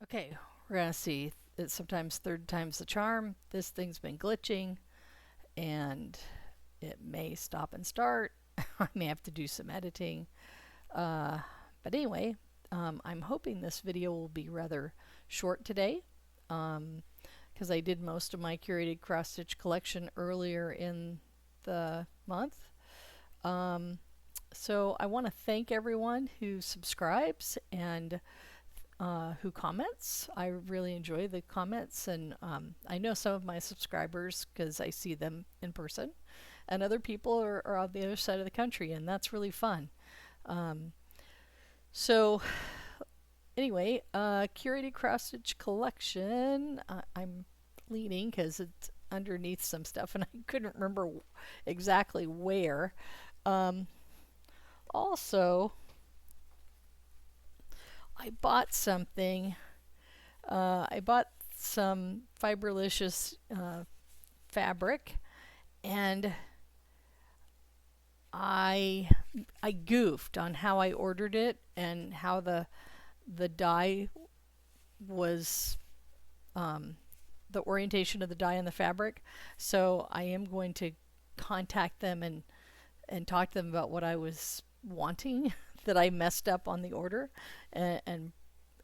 Okay, we're gonna see. It's sometimes third time's the charm. This thing's been glitching and it may stop and start. I may have to do some editing. Uh, but anyway, I'm hoping this video will be rather short today because I did most of my curated cross stitch collection earlier in the month. Um, so I want to thank everyone who subscribes and who comments. I really enjoy the comments, and I know some of my subscribers because I see them in person, and other people are on the other side of the country, and that's really fun. Um, so, anyway, curated cross stitch collection. I'm leaning because it's underneath some stuff, and I couldn't remember exactly where. Um, Also, I bought something. I bought some fiberlicious fabric, and I I goofed on how I ordered it and how the dye was the orientation of the dye on the fabric. So I am going to contact them and talk to them about what I was wanting that I messed up on the order, and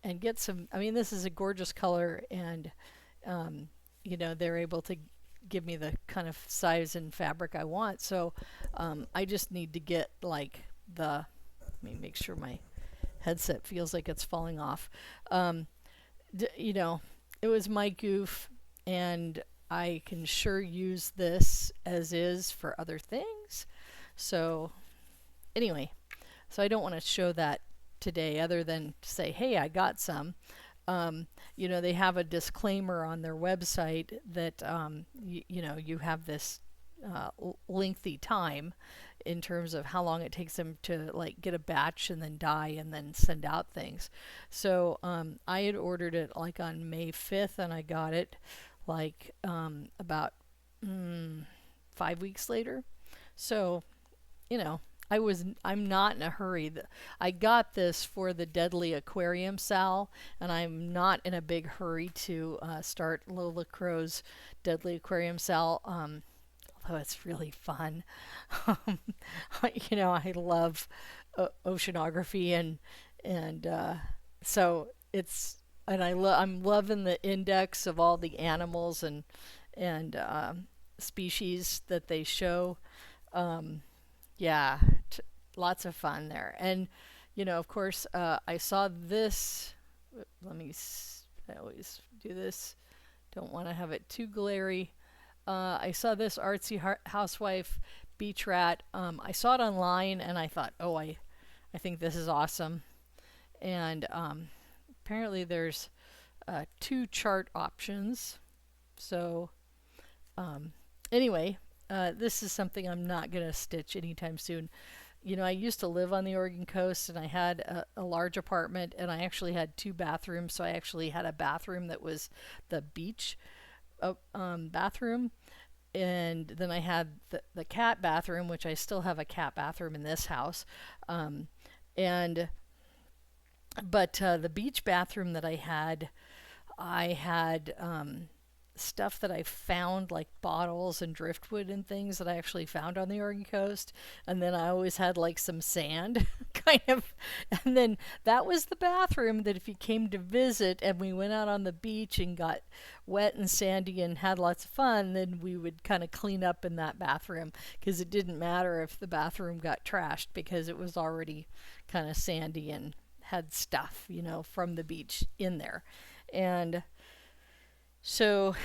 and get some. I mean, this is a gorgeous color, and they're able to give me the kind of size and fabric I want. So I just need to get like the. Let me make sure my headset feels like it's falling off. Um, it was my goof, and I can sure use this as is for other things. So anyway, so I don't want to show that today other than to say, hey, I got some. They have a disclaimer on their website that, you have this lengthy time in terms of how long it takes them to like get a batch and then dye and then send out things. So I had ordered it like on May 5th, and I got it like about 5 weeks later. So I'm not in a hurry. I got this for the Deadly Aquarium Sal, and I'm not in a big hurry to start Lola Crow's Deadly Aquarium Sal. Although it's really fun. Um, I love oceanography, and so it's and I'm loving the index of all the animals and species that they show. Um, yeah, lots of fun there. And, of course, I saw this. Let me, I always do this. Don't want to have it too glary. I saw this artsy housewife beach rat. I saw it online and I thought, oh, I think this is awesome. And apparently there's two chart options. So, anyway, this is something I'm not going to stitch anytime soon. I used to live on the Oregon coast, and I had a large apartment, and I actually had two bathrooms. So I actually had a bathroom that was the beach bathroom, and then I had the cat bathroom, which I still have a cat bathroom in this house. Um, and but the beach bathroom that I had stuff that I found, like bottles and driftwood and things that I actually found on the Oregon coast. And then I always had like some sand, kind of. And then that was the bathroom that if you came to visit and we went out on the beach and got wet and sandy and had lots of fun, then we would kind of clean up in that bathroom because it didn't matter if the bathroom got trashed because it was already kind of sandy and had stuff, from the beach in there. And so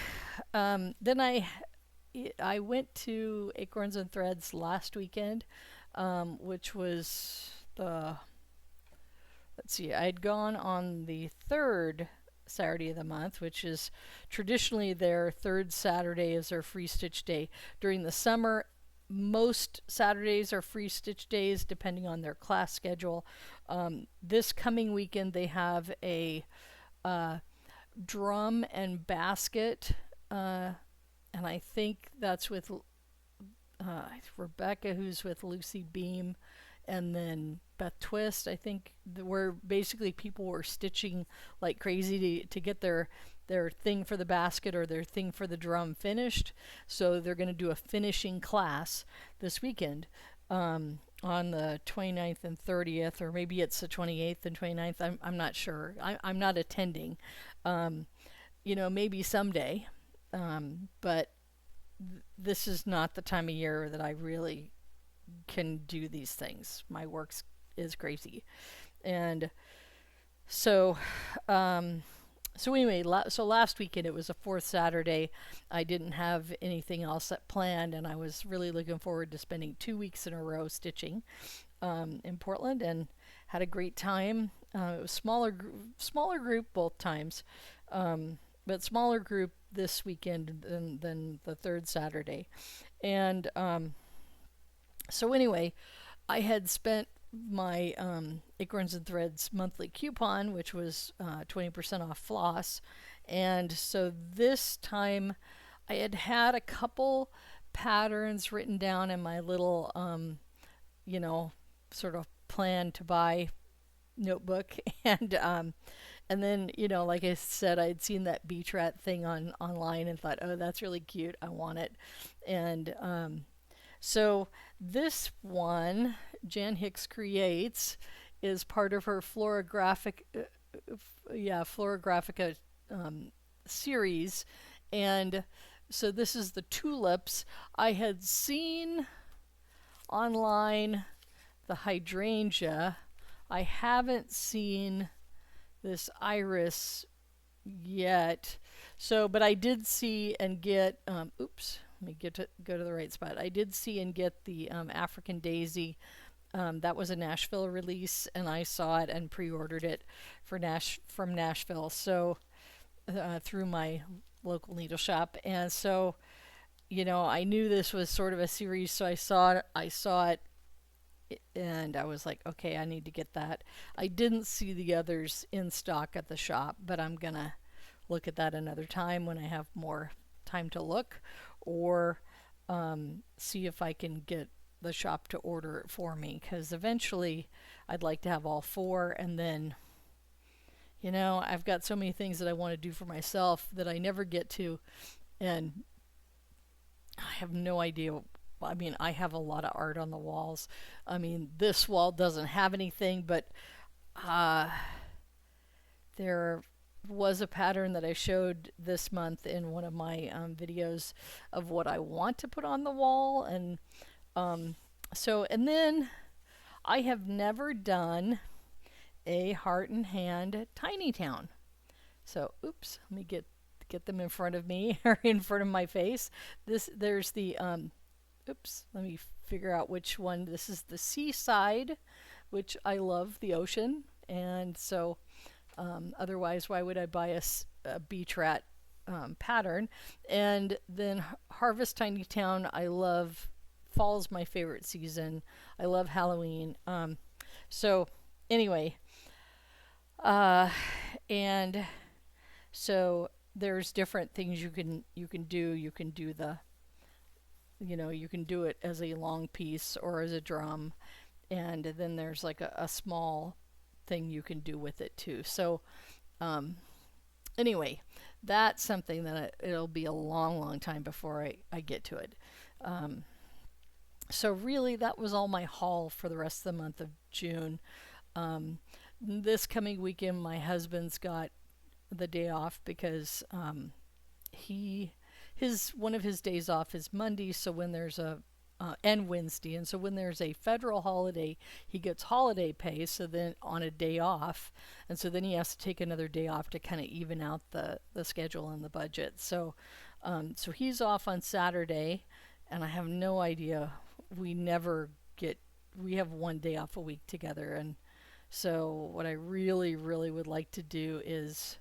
then I went to Acorns and Threads last weekend, which was the let's see, I'd gone on the third Saturday of the month, which is traditionally their third Saturday is their free stitch day. During the summer, most Saturdays are free stitch days depending on their class schedule. This coming weekend they have a drum and basket, and I think that's with Rebecca, who's with Lucy Beam, and then Beth Twist, I think, where basically people were stitching like crazy to get their thing for the basket or their thing for the drum finished. So they're going to do a finishing class this weekend, on the 29th and 30th, or maybe it's the 28th and 29th. I'm not sure. I'm not attending. Um, maybe someday. But this is not the time of year that I really can do these things. My work is crazy. And so, so anyway, so last weekend it was a fourth Saturday. I didn't have anything else planned, and I was really looking forward to spending 2 weeks in a row stitching in Portland, and had a great time. It was smaller group both times, but smaller group this weekend than the third Saturday, and so anyway, I had spent my Acorns and Threads monthly coupon, which was 20% off floss. And so this time I had a couple patterns written down in my little, you know, sort of plan to buy notebook. And then, like I said, I'd seen that beach rat thing online and thought, oh, that's really cute. I want it. And so this one, Jan Hicks Creates, is part of her Florographica series. And so this is the tulips. I had seen online the hydrangea. I haven't seen this iris yet. So, but I did see and get, let me go to the right spot. I did see and get the African Daisy. That was a Nashville release, and I saw it and pre-ordered it from Nashville. So through my local needle shop, and so I knew this was sort of a series, so I saw it, and I was like, okay, I need to get that. I didn't see the others in stock at the shop, but I'm gonna look at that another time when I have more time to look, or see if I can get the shop to order it for me, because eventually I'd like to have all four. And then I've got so many things that I want to do for myself that I never get to, and I have no idea. I mean, I have a lot of art on the walls. I mean, this wall doesn't have anything, but there was a pattern that I showed this month in one of my videos of what I want to put on the wall. And and then I have never done a Heart and Hand Tiny Town. So, oops, let me get them in front of me or in front of my face. There's the let me figure out which one. This is the Seaside, which I love the ocean, and so otherwise, why would I buy a beach rat pattern? And then Harvest Tiny Town, I love. Fall's my favorite season. I love Halloween. So anyway, and so there's different things you can do. You can do you can do it as a long piece or as a drum, and then there's like a small thing you can do with it too. So anyway, that's something that it'll be a long time before I get to it. So really, that was all my haul for the rest of the month of June. This coming weekend, my husband's got the day off because one of his days off is Monday. So when there's and Wednesday, and so when there's a federal holiday, he gets holiday pay. So then on a day off, and so then he has to take another day off to kind of even out the schedule and the budget. So so he's off on Saturday, and I have no idea. We have one day off a week together. And so what I really would like to do is,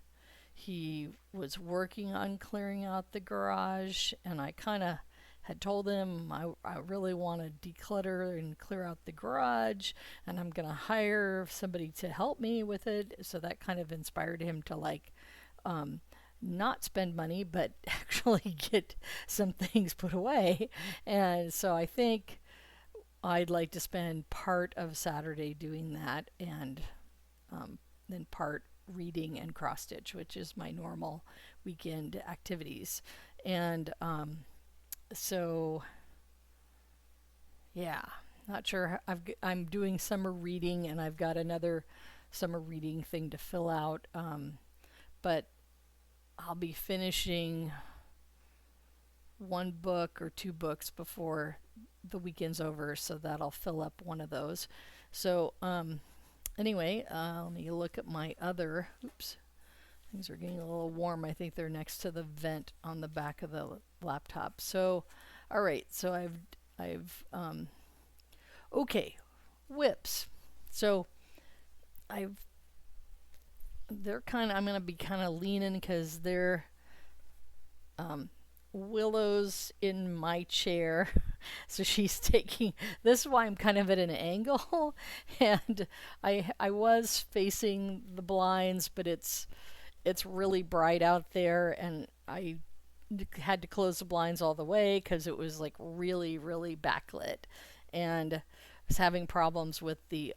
he was working on clearing out the garage, and I kind of had told him I really want to declutter and clear out the garage, and I'm going to hire somebody to help me with it. So that kind of inspired him to not spend money, but actually get some things put away. And so I think I'd like to spend part of Saturday doing that, and then part reading and cross stitch, which is my normal weekend activities. And so, yeah, not sure. I'm doing summer reading, and I've got another summer reading thing to fill out. But I'll be finishing one book or two books before the weekend's over, so that'll fill up one of those. So, anyway, let me look at my other. Oops, things are getting a little warm. I think they're next to the vent on the back of the laptop. So, all right. So okay, whips. So I've they're kind of I'm gonna be kind of leaning because they're Willow's in my chair. So she's taking this is why I'm kind of at an angle and I was facing the blinds, but it's really bright out there, and I had to close the blinds all the way because it was like really really backlit, and I was having problems with the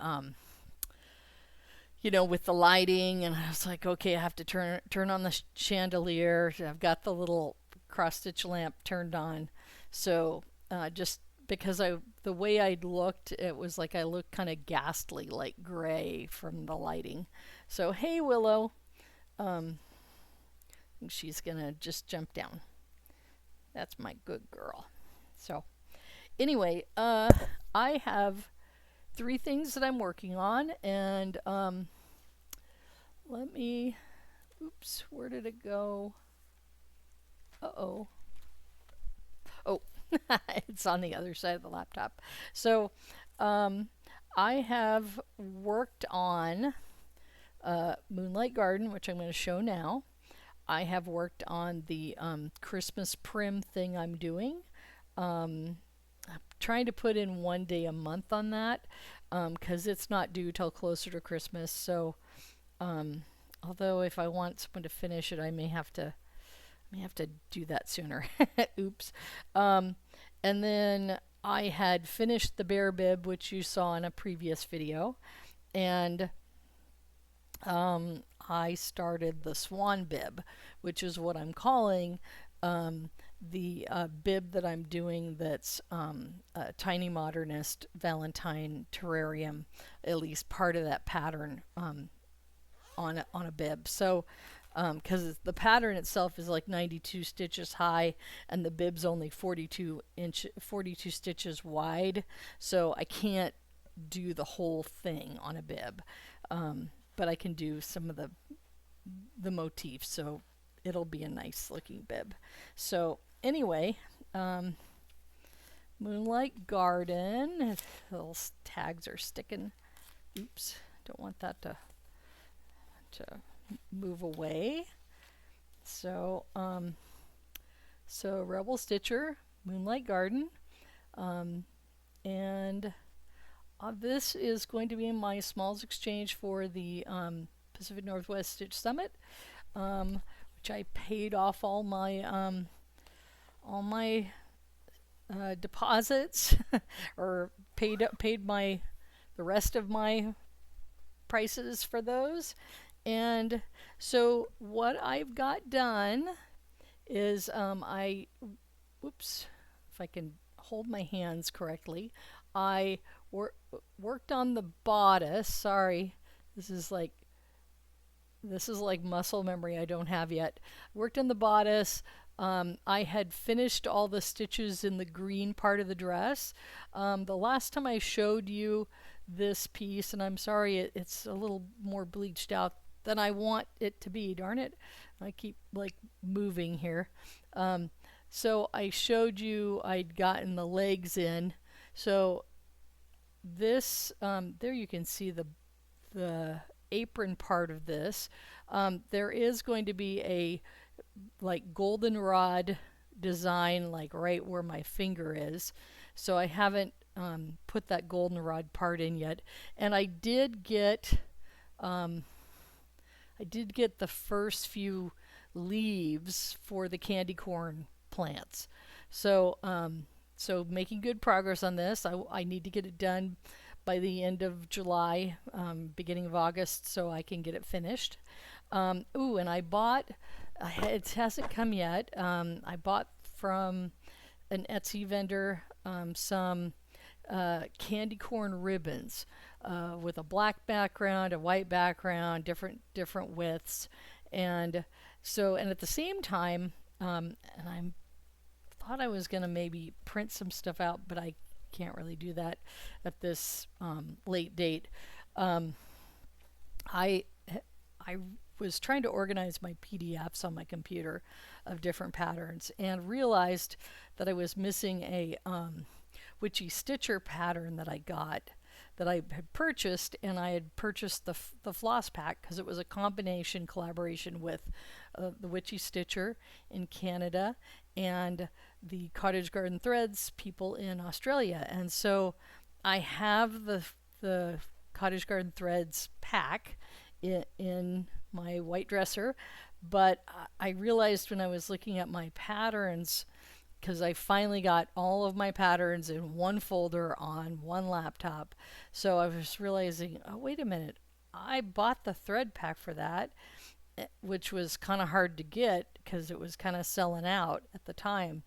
with the lighting, and I was like, okay, I have to turn on the chandelier. I've got the little cross stitch lamp turned on, so just because the way I'd looked, it was like I looked kind of ghastly, like gray from the lighting. So hey, Willow, she's gonna just jump down. That's my good girl. So anyway, I have three things that I'm working on, and let me. Oops, where did it go? Uh-oh. Oh, it's on the other side of the laptop. So, I have worked on Moonlight Garden, which I'm going to show now. I have worked on the Christmas prim thing I'm doing. I'm trying to put in 1 day a month on that because it's not due till closer to Christmas. So, although if I want someone to finish it, I may have to do that sooner. Oops. And then I had finished the bear bib, which you saw in a previous video, and I started the swan bib, which is what I'm calling the bib that I'm doing that's a tiny modernist Valentine terrarium, at least part of that pattern on a bib. So because the pattern itself is like 92 stitches high and the bib's only 42 stitches wide, so I can't do the whole thing on a bib, but I can do some of the motifs, so it'll be a nice looking bib. So anyway, Moonlight Garden, little tags are sticking. Oops, don't want that to move away. So Rebel Stitcher, Moonlight Garden, and this is going to be my smalls exchange for the Pacific Northwest Stitch Summit, which I paid off all my deposits or paid the rest of my prices for those. And so what I've got done is whoops, if I can hold my hands correctly, I worked on the bodice. Sorry, this is like muscle memory I don't have yet. Worked on the bodice. I had finished all the stitches in the green part of the dress. The last time I showed you this piece, and I'm sorry it's a little more bleached out than I want it to be. Darn it, I keep like moving here. So I showed you I'd gotten the legs in. So this there you can see the apron part of this. There is going to be a like goldenrod design like right where my finger is. So I haven't put that goldenrod part in yet, and I did get the first few leaves for the candy corn plants. So So making good progress on this. I need to get it done by the end of July, beginning of August, so I can get it finished. Ooh, and I bought, it hasn't come yet. I bought from an Etsy vendor some candy corn ribbons with a black background, a white background, different widths, and and at the same time, and I thought I was gonna maybe print some stuff out, but I can't really do that at this late date. Um, I I was trying to organize my PDFs on my computer of different patterns and realized that I was missing a witchy stitcher pattern that I got that I had purchased, and I had purchased the floss pack because it was a collaboration with the witchy stitcher in Canada and the cottage garden threads people in Australia. And so I have the cottage garden threads pack in my white dresser, but I realized when I was looking at my patterns, because I finally got all of my patterns in one folder on one laptop. So I was realizing, oh, wait a minute, I bought the thread pack for that, which was kind of hard to get because it was kind of selling out at the time.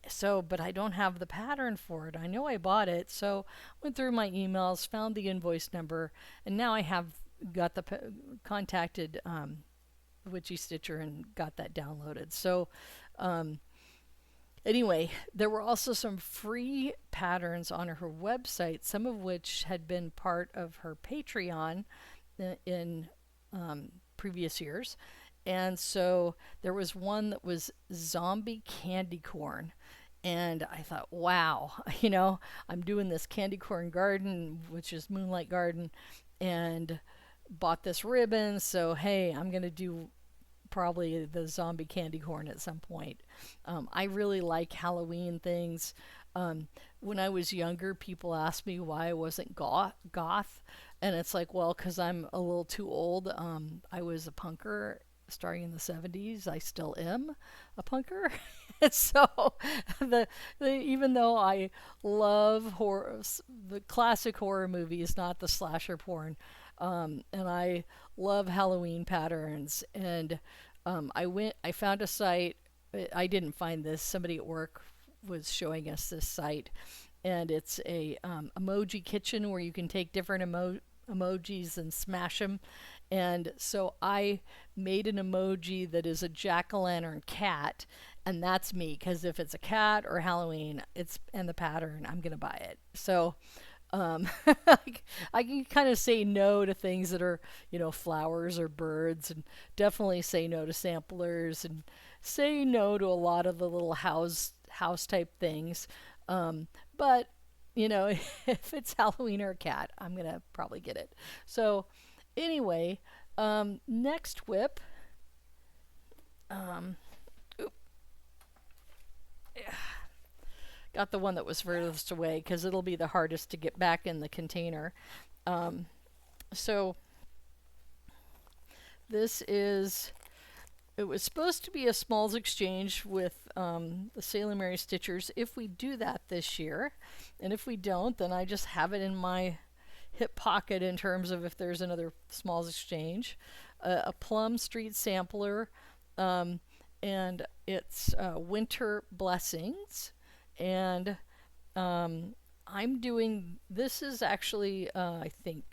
So, but I don't have the pattern for it. I know I bought it. So went through my emails, found the invoice number, and now I have got contacted Witchy Stitcher and got that downloaded. So, anyway, there were also some free patterns on her website, some of which had been part of her Patreon in previous years. And so there was one that was zombie candy corn. And I thought, wow, I'm doing this candy corn garden, which is Moonlight Garden, and bought this ribbon. So, hey, I'm going to do probably the zombie candy corn at some point. I really like Halloween things. When I was younger, people asked me why I wasn't goth, and it's like, well, because I'm a little too old. I was a punker starting in the 70s. I still am a punker. And so, even though I love horror, the classic horror movies, not the slasher porn, and I love Halloween patterns. And I found a site. I didn't find this. Somebody at work was showing us this site, and it's a emoji kitchen where you can take different emojis and smash them. And so I made an emoji that is a jack-o'-lantern cat, and that's me, because if it's a cat or Halloween, it's and the pattern, I'm gonna buy it. So I can kind of say no to things that are, flowers or birds, and definitely say no to samplers, and say no to a lot of the little house type things. But if it's Halloween or a cat, I'm gonna probably get it. So anyway, next whip. Oop, yeah, got the one that was furthest away because it'll be the hardest to get back in the container. So this is, it was supposed to be a smalls exchange with the Salem Mary Stitchers if we do that this year. And if we don't, then I just have it in my hip pocket in terms of if there's another smalls exchange. A Plum Street sampler, and it's Winter Blessings. And I'm doing, this is actually, I think,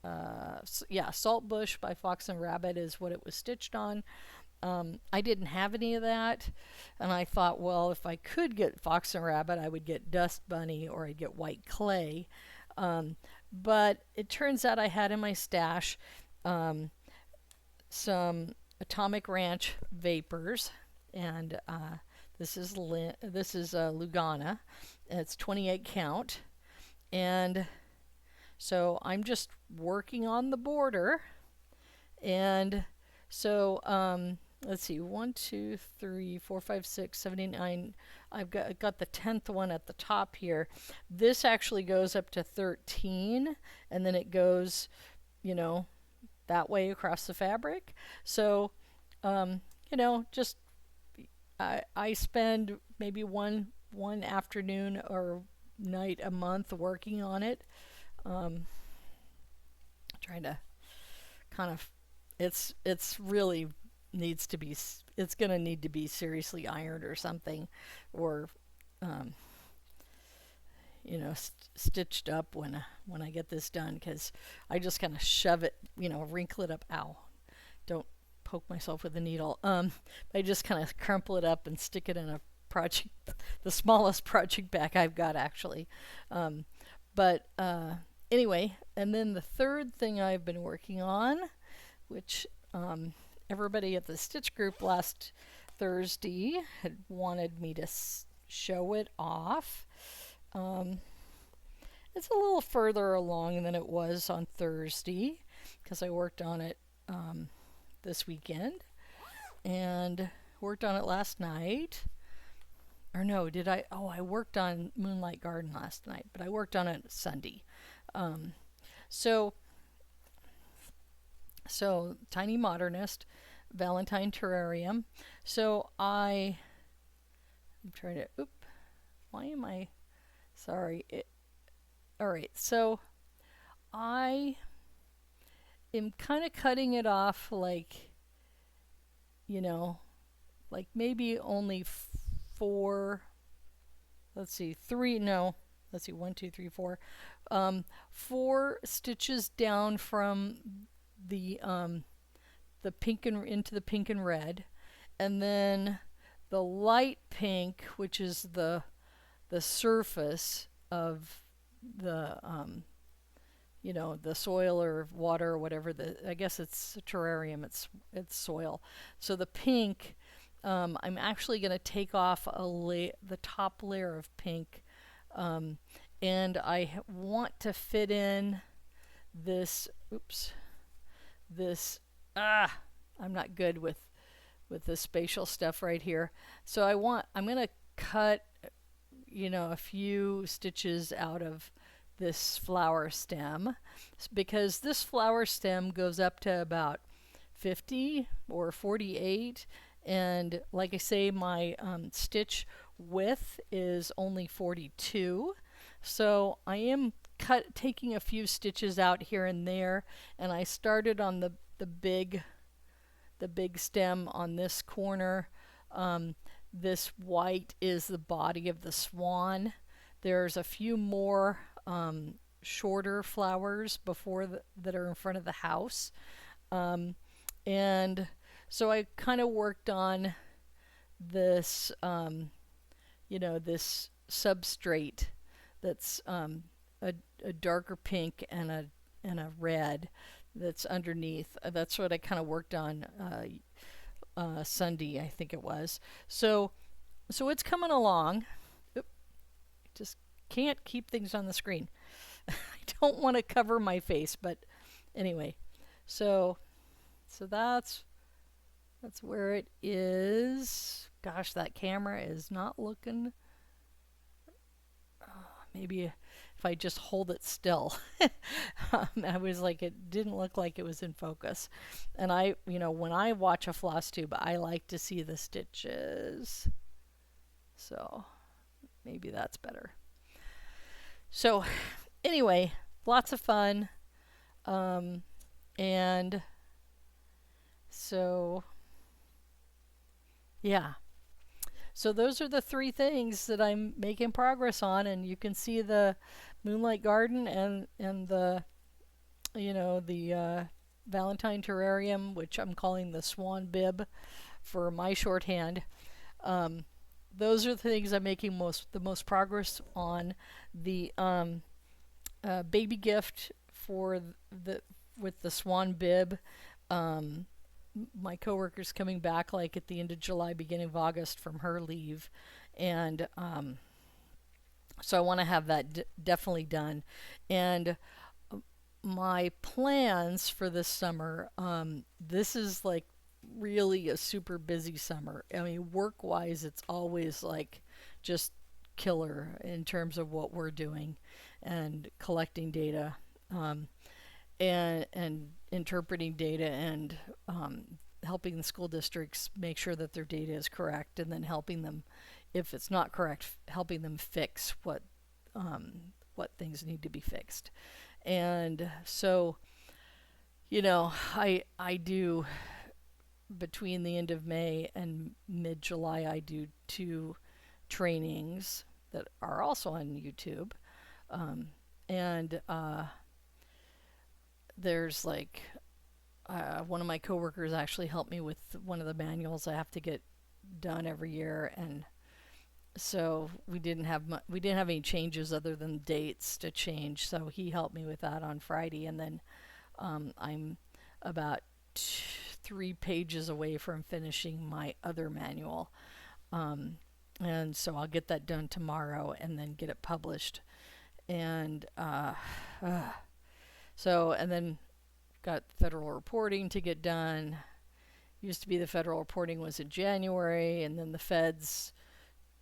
Saltbush by Fox and Rabbit is what it was stitched on. I didn't have any of that, and I thought, well, if I could get Fox and Rabbit, I would get Dust Bunny or I'd get White Clay. But it turns out I had in my stash some Atomic Ranch Vapors, and this is Lugana. It's 28 count, and so I'm just working on the border, and so let's see, 1, 2, 3, 4, 5, 6, 7, 8, 9. I've got the 10th one at the top here. This actually goes up to 13, and then it goes, that way across the fabric. So, just I spend maybe one one afternoon or night a month working on it. Um, Trying to kind of, it's really needs to be, it's going to need to be seriously ironed or something, or um, stitched up when I get this done, because I just kind of shove it, wrinkle it up. Ow! Don't poke myself with a needle. I just kind of crumple it up and stick it in a project, the smallest project bag I've got actually. But anyway, and then the third thing I've been working on, which everybody at the Stitch group last Thursday had wanted me to show it off. It's a little further along than it was on Thursday because I worked on it this weekend and worked on it last night. Or no, did I? Oh, I worked on Moonlight Garden last night, but I worked on it Sunday. Um, so, so Tiny Modernist, Valentine Terrarium. So I'm trying to, why am I, sorry. All right, so I am kind of cutting it off like, like maybe only four, let's see, three, no, let's see, 1, 2, 3, 4, 4 stitches down from the pink and into the pink and red, and then the light pink, which is the surface of the the soil or water or whatever, I guess it's a terrarium, it's soil. So the pink, I'm actually going to take off the top layer of pink, and I want to fit in this, I'm not good with the spatial stuff right here. So I'm going to cut, a few stitches out of this flower stem, because this flower stem goes up to about 50 or 48, and like I say, my stitch width is only 42, so I am taking a few stitches out here and there, and I started on the big stem on this corner. This white is the body of the swan. There's a few more shorter flowers that are in front of the house. And so I kind of worked on this, this substrate that's a darker pink and a red that's underneath. That's what I kind of worked on Sunday, I think it was. So it's coming along. Just can't keep things on the screen. I don't want to cover my face, but anyway. So that's where it is. Gosh, that camera is not looking. Maybe if I just hold it still. I was like, it didn't look like it was in focus. And when I watch a Flosstube, I like to see the stitches. So maybe that's better. So anyway, lots of fun. And so, yeah. So those are the 3 things that I'm making progress on, and you can see the Moonlight Garden and the the Valentine Terrarium, which I'm calling the Swan Bib for my shorthand. Those are the things I'm making the most progress on. The baby gift with the Swan Bib. My coworker's coming back like at the end of July, beginning of August from her leave, and so I want to have that definitely done. And my plans for this summer, this is like really a super busy summer. I mean, work-wise, it's always like just killer in terms of what we're doing and collecting data. And interpreting data and helping the school districts make sure that their data is correct, and then helping them, if it's not correct, helping them fix what things need to be fixed. And so, I do, between the end of May and mid July, I do 2 trainings that are also on YouTube. And there's like one of my coworkers actually helped me with one of the manuals I have to get done every year, and so we didn't have any changes other than dates to change. So he helped me with that on Friday, and then I'm about 3 pages away from finishing my other manual. And so I'll get that done tomorrow and then get it published. And and then got federal reporting to get done. Used to be the federal reporting was in January, and then the feds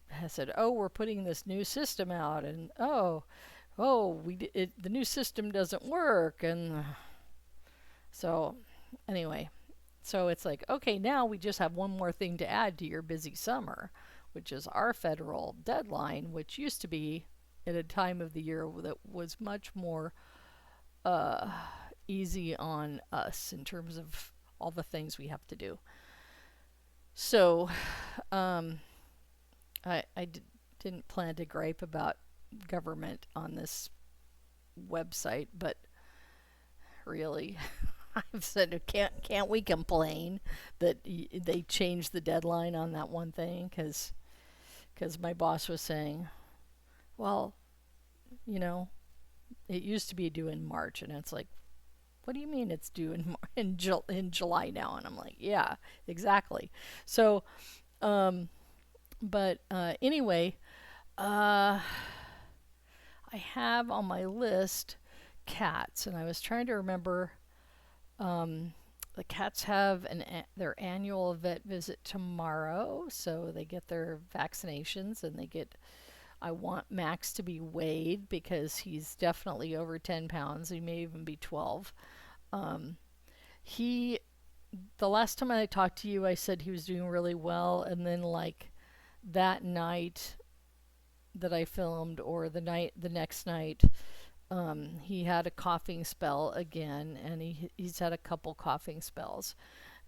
has said, "Oh, we're putting this new system out," and the new system doesn't work, and so anyway, so it's like, okay, now we just have one more thing to add to your busy summer, which is our federal deadline, which used to be at a time of the year that was much more easy on us in terms of all the things we have to do. So didn't plan to gripe about government on this website, but really, I've said, can't we complain that they changed the deadline on that one thing? Because my boss was saying, well, it used to be due in March, and it's like, what do you mean it's due in July now? And I'm like, yeah, exactly. So, but anyway, I have on my list cats, and I was trying to remember. The cats have their annual vet visit tomorrow, so they get their vaccinations, and I want Max to be weighed because he's definitely over 10 pounds. He may even be 12. The last time I talked to you, I said he was doing really well, and then like that night that I filmed, or the next night, he had a coughing spell again, and he's had a couple coughing spells,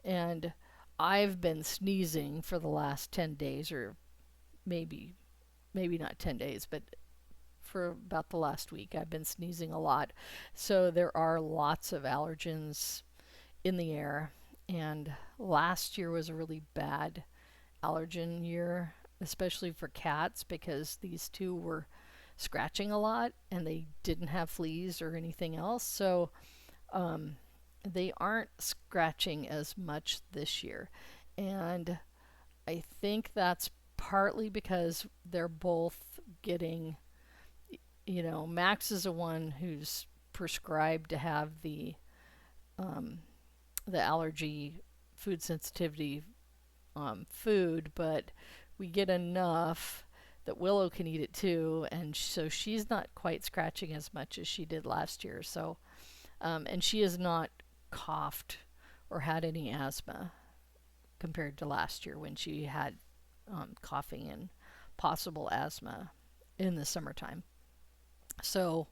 and I've been sneezing for the last 10 days, or maybe not 10 days, but for about the last week I've been sneezing a lot. So there are lots of allergens in the air, and last year was a really bad allergen year, especially for cats, because these two were scratching a lot and they didn't have fleas or anything else. So they aren't scratching as much this year. And I think that's partly because they're both getting, Max is the one who's prescribed to have the allergy food sensitivity food, but we get enough that Willow can eat it too, and so she's not quite scratching as much as she did last year. So, and she has not coughed or had any asthma compared to last year when she had coughing and possible asthma in the summertime. So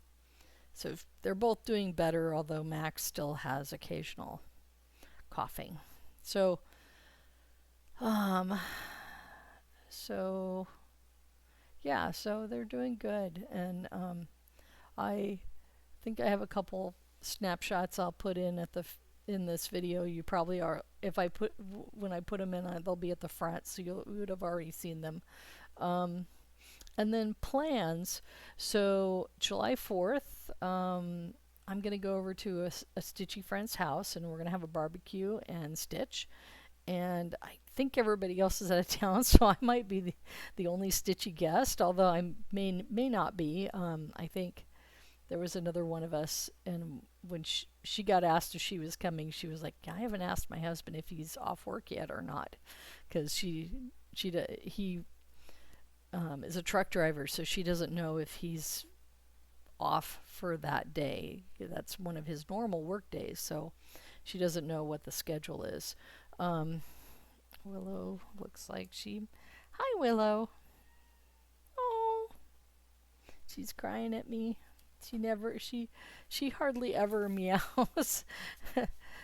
they're both doing better, although Max still has occasional coughing. So they're doing good, and I think I have a couple snapshots I'll put in in this video. You probably are, when I put them in, they'll be at the front, so you would have already seen them. And then plans. So July 4th, I'm going to go over to a Stitchy friend's house, and we're going to have a barbecue and Stitch. And I think everybody else is out of town, so I might be the only Stitchy guest, although I may not be. I think there was another one of us, and when she got asked if she was coming, she was like, I haven't asked my husband if he's off work yet or not, because he is a truck driver, so she doesn't know if he's off for that day. That's one of his normal work days, so she doesn't know what the schedule is. Willow looks like Hi, Willow. She's crying at me. She hardly ever meows.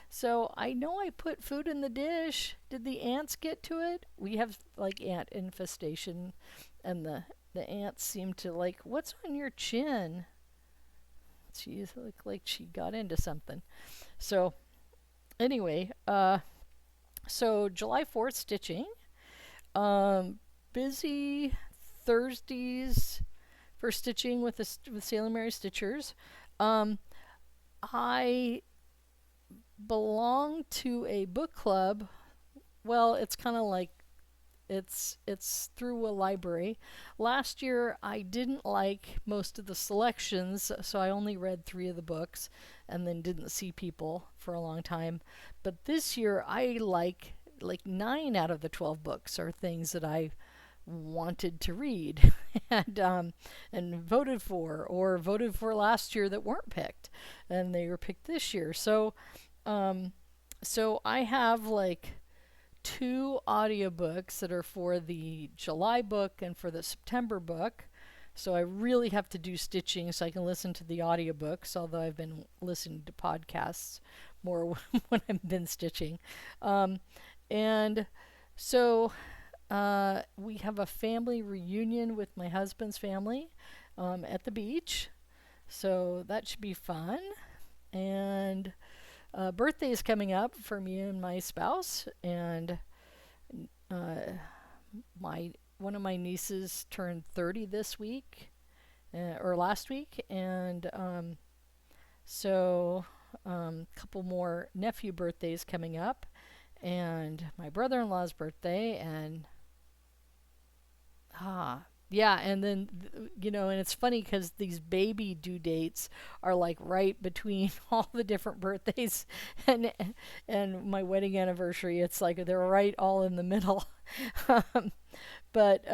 So I know I put food in the dish. Did the ants get to it? We have like ant infestation, and the ants seem to like, what's on your chin? She looked like she got into something. So anyway, so July 4th stitching. Um, Busy Thursdays for stitching with with Sailor Mary Stitchers. Um, I belong to a book club. Well, it's kind of like it's through a library. Last year I didn't like most of the selections, so I only read 3 of the books and then didn't see people for a long time. But this year I like 9 out of the 12 books are things that I wanted to read and voted for, or voted for last year that weren't picked and they were picked this year. Um so I have like 2 audiobooks that are for the July book and for the September book. So I really have to do stitching so I can listen to the audiobooks, although I've been listening to podcasts more when I've been stitching. Um, and so we have a family reunion with my husband's family at the beach. So that should be fun. And birthday is coming up for me and my spouse, and uh, my one of my nieces turned 30 this week or last week, and so a couple more nephew birthdays coming up, and my brother-in-law's birthday, and yeah, and then and it's funny because these baby due dates are like right between all the different birthdays, and my wedding anniversary. It's like they're right all in the middle. um, but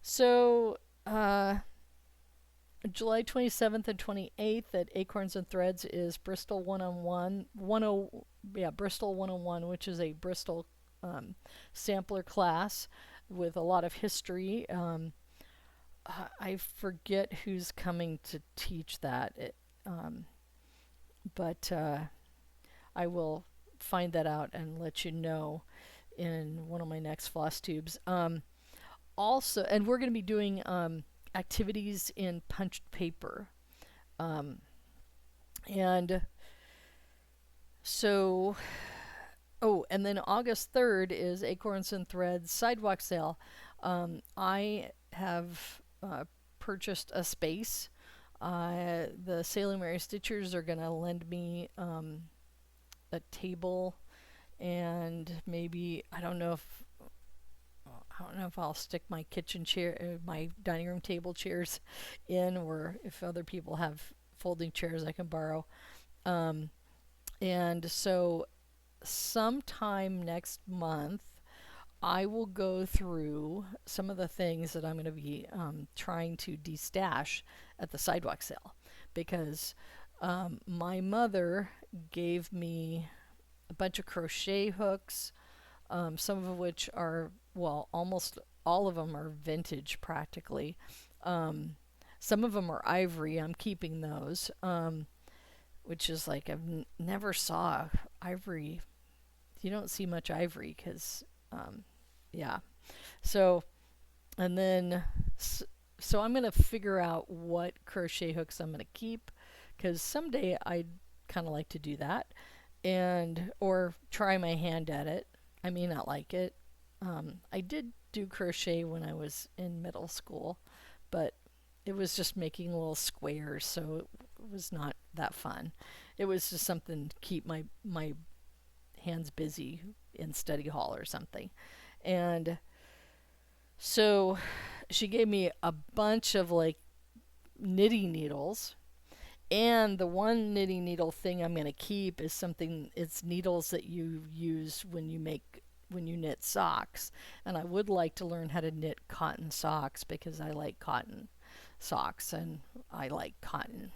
so July 27th and 28th at Acorns and Threads is Bristol 101, Bristol 101, which is a Bristol sampler class with a lot of history. I forget who's coming to teach that, but I will find that out and let you know in one of my next floss tubes. Also, and we're going to be doing activities in punched paper. And so, oh, and then August 3rd is Acorns and Threads sidewalk sale. I have purchased a space. The Sailor Mary Stitchers are going to lend me a table, and maybe I don't know if I'll stick my kitchen chair, my dining room table chairs in, or if other people have folding chairs I can borrow. And so sometime next month, I will go through some of the things that I'm going to be trying to destash at the sidewalk sale, because my mother gave me a bunch of crochet hooks, some of which are, well, almost all of them are vintage practically. Some of them are ivory. I'm keeping those, which is like I've never saw ivory. You don't see much ivory because, yeah. So, and then, so I'm going to figure out what crochet hooks I'm going to keep, because someday I'd kind of like to do that, and or try my hand at it. I may not like it. I did do crochet when I was in middle school, but it was just making little squares, so it was not that fun. It was just something to keep my hands busy in study hall or something. And so she gave me a bunch of like knitting needles, and the one knitting needle thing I'm going to keep is something, it's needles that you use when you knit socks. And I would like to learn how to knit cotton socks, because I like cotton socks and I like cotton,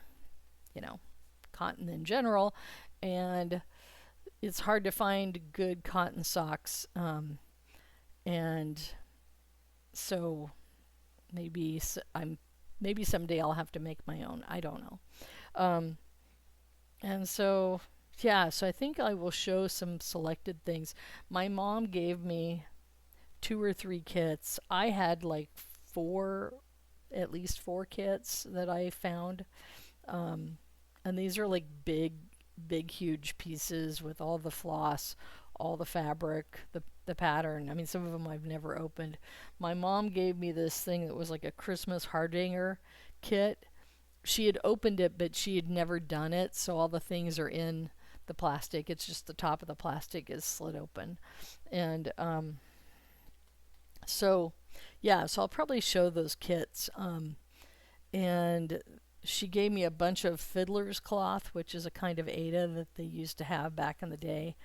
cotton in general. And it's hard to find good cotton socks. And so maybe I'm maybe someday I'll have to make my own. I don't know. Um, and so, yeah, so I think I will show some selected things. My mom gave me two or three kits. I had like four, at least four kits that I found. Um, and these are like big, huge pieces with all the floss, all the fabric, the pattern. I mean, some of them I've never opened. My mom gave me this thing that was like a Christmas Hardanger kit. She had opened it, but she had never done it, so all the things are in the plastic. It's just the top of the plastic is slit open. And so, yeah, so I'll probably show those kits. And she gave me a bunch of fiddler's cloth, which is a kind of Aida that they used to have back in the day,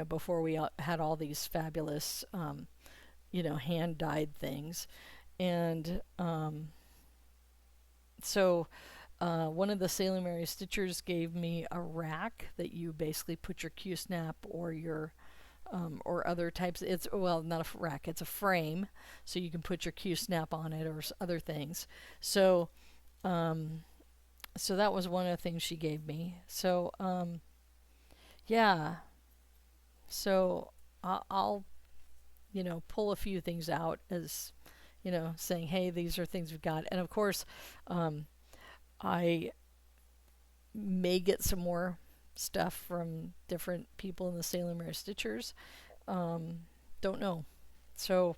before we had all these fabulous, hand dyed things. And so one of the Sailor Mary Stitchers gave me a rack that you basically put your Q snap or your or other types. It's, well, not a rack; it's a frame, so you can put your Q snap on it or other things. So um, so that was one of the things she gave me. So yeah, so I'll pull a few things out as saying, hey, these are things we've got, and of course, um, I may get some more stuff from different people in the Sailor Mary Stitchers. Um, don't know. So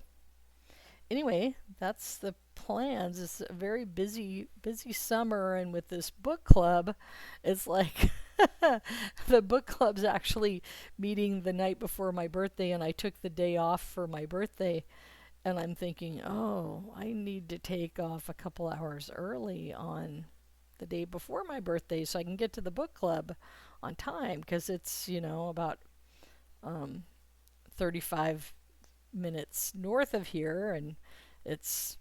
anyway, that's the plans. It's a very busy summer, and with this book club, it's like the book club's actually meeting the night before my birthday, and I took the day off for my birthday. And I'm thinking, oh, I need to take off a couple hours early on the day before my birthday so I can get to the book club on time, because it's, about um, 35 minutes north of here, and it's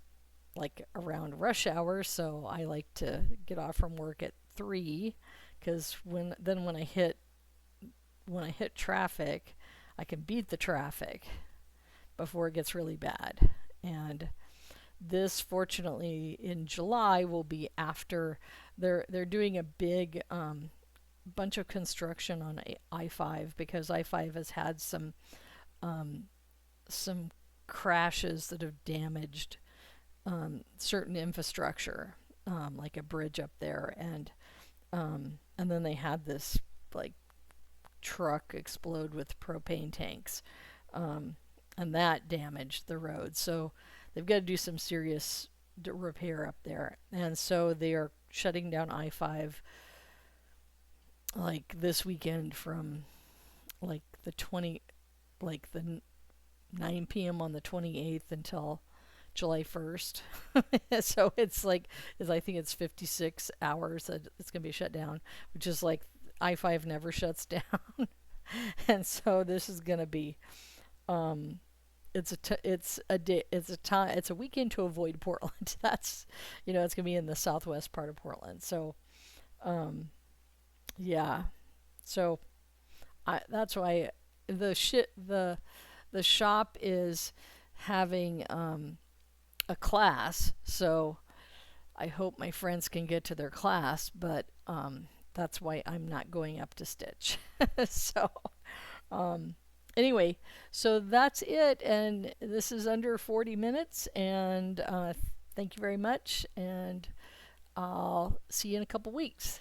like around rush hour, so I like to get off from work at 3, because when I hit traffic, I can beat the traffic before it gets really bad. And this, fortunately, in July will be after they're doing a big bunch of construction on I-5, because I-5 has had some crashes that have damaged certain infrastructure, like a bridge up there, and then they had this like truck explode with propane tanks, um, and that damaged the road. So they've got to do some serious repair up there, and so they are shutting down I-5 like this weekend from like the 20 like the 9 p.m. on the 28th until July 1st. So I think it's 56 hours that it's going to be shut down, which is like I-5 never shuts down. And so this is going to be it's a weekend to avoid Portland. That's it's going to be in the southwest part of Portland. So yeah. So that's why the shop is having a class. So I hope my friends can get to their class, but that's why I'm not going up to Stitch. So um, anyway, so that's it, and this is under 40 minutes, and thank you very much, and I'll see you in a couple weeks.